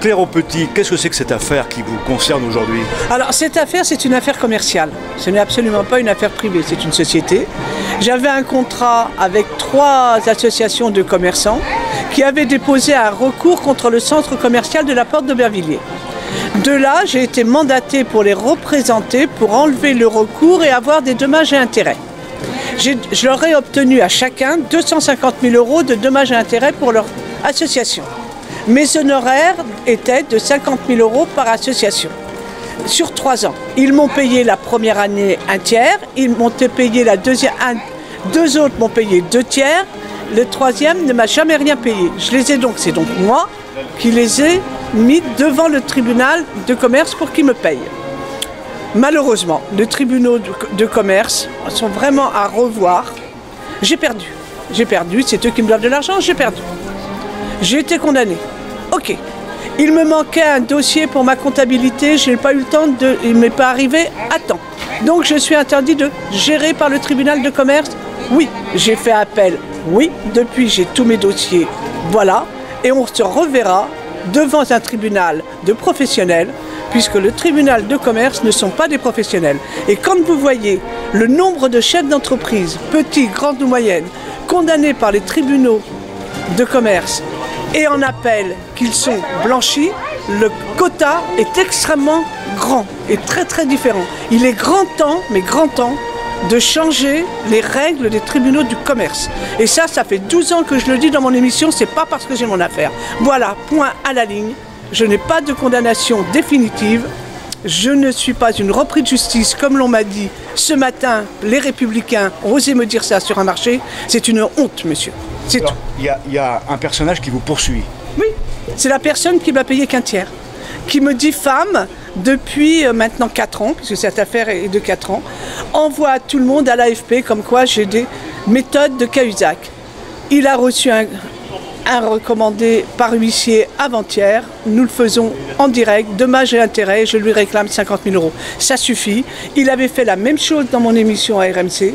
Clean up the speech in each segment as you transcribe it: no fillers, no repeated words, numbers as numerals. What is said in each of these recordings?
Claire Aupetit, qu'est-ce que c'est que cette affaire qui vous concerne aujourd'hui? Alors cette affaire, c'est une affaire commerciale. Ce n'est absolument pas une affaire privée, c'est une société. J'avais un contrat avec 3 associations de commerçants qui avaient déposé un recours contre le centre commercial de la Porte d'Aubervilliers. De là, j'ai été mandatée pour les représenter, pour enlever le recours et avoir des dommages et intérêts. Je leur ai obtenu à chacun 250 000 € de dommages et intérêts pour leur association. Mes honoraires étaient de 50 000 € par association, sur 3 ans. Ils m'ont payé la première année 1/3, ils m'ont payé la deuxième, 2 autres m'ont payé 2/3, le troisième ne m'a jamais rien payé. C'est donc moi qui les ai mis devant le tribunal de commerce pour qu'ils me payent. Malheureusement, les tribunaux de commerce sont vraiment à revoir. J'ai perdu, c'est eux qui me doivent de l'argent, j'ai perdu. J'ai été condamné. Ok. Il me manquait un dossier pour ma comptabilité, je n'ai pas eu le temps il ne m'est pas arrivé à temps. Donc je suis interdit de gérer par le tribunal de commerce. Oui, j'ai fait appel. Oui, depuis j'ai tous mes dossiers. Voilà. Et on se reverra devant un tribunal de professionnels, puisque le tribunal de commerce ne sont pas des professionnels. Et quand vous voyez le nombre de chefs d'entreprise, petits, grandes ou moyennes, condamnés par les tribunaux de commerce et en appel qu'ils sont blanchis, le quota est extrêmement grand et très très différent. Il est grand temps, mais grand temps, de changer les règles des tribunaux du commerce. Et ça fait 12 ans que je le dis dans mon émission, c'est pas parce que j'ai mon affaire. Voilà, point à la ligne. Je n'ai pas de condamnation définitive. Je ne suis pas une reprise de justice, comme l'on m'a dit ce matin. Les Républicains ont osé me dire ça sur un marché. C'est une honte, monsieur. C'est tout. Il y a un personnage qui vous poursuit. Oui, c'est la personne qui m'a payé qu'1/3, qui me dit femme depuis maintenant 4 ans, puisque cette affaire est de 4 ans, envoie à tout le monde à l'AFP comme quoi j'ai des méthodes de Cahuzac. Il a reçu un recommandé par huissier avant-hier, nous le faisons en direct, dommages et intérêts, je lui réclame 50 000 €. Ça suffit. Il avait fait la même chose dans mon émission à RMC.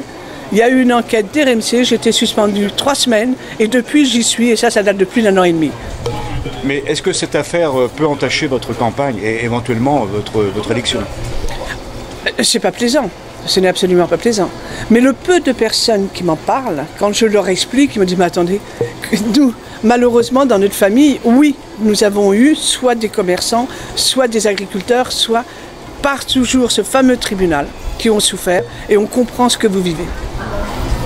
Il y a eu une enquête d'RMC, j'ai été suspendu 3 semaines et depuis j'y suis et ça date de plus d'1 an et demi. Mais est-ce que cette affaire peut entacher votre campagne et éventuellement votre élection? C'est pas plaisant. Ce n'est absolument pas plaisant. Mais le peu de personnes qui m'en parlent, quand je leur explique, ils me disent « Mais attendez, nous, malheureusement, dans notre famille, oui, nous avons eu soit des commerçants, soit des agriculteurs, soit par toujours ce fameux tribunal qui ont souffert et on comprend ce que vous vivez. »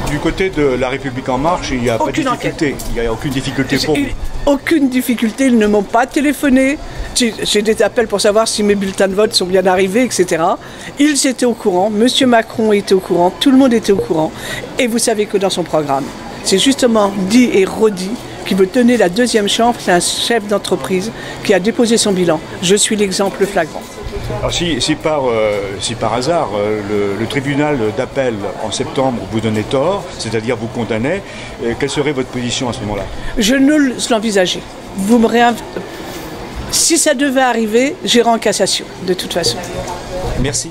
Du côté de La République En Marche, il n'y a pas de difficulté. Il n'y a aucune difficulté pour vous. Aucune difficulté, ils ne m'ont pas téléphoné. J'ai des appels pour savoir si mes bulletins de vote sont bien arrivés, etc. Ils étaient au courant, M. Macron était au courant, tout le monde était au courant. Et vous savez que dans son programme, c'est justement dit et redit qu'il veut donner la 2e chance à un chef d'entreprise qui a déposé son bilan. Je suis l'exemple flagrant. Alors si par hasard le tribunal d'appel en septembre vous donnait tort, c'est-à-dire vous condamnait, quelle serait votre position à ce moment-là? Je ne l'envisageais. Si ça devait arriver, j'irai en cassation, de toute façon. Merci.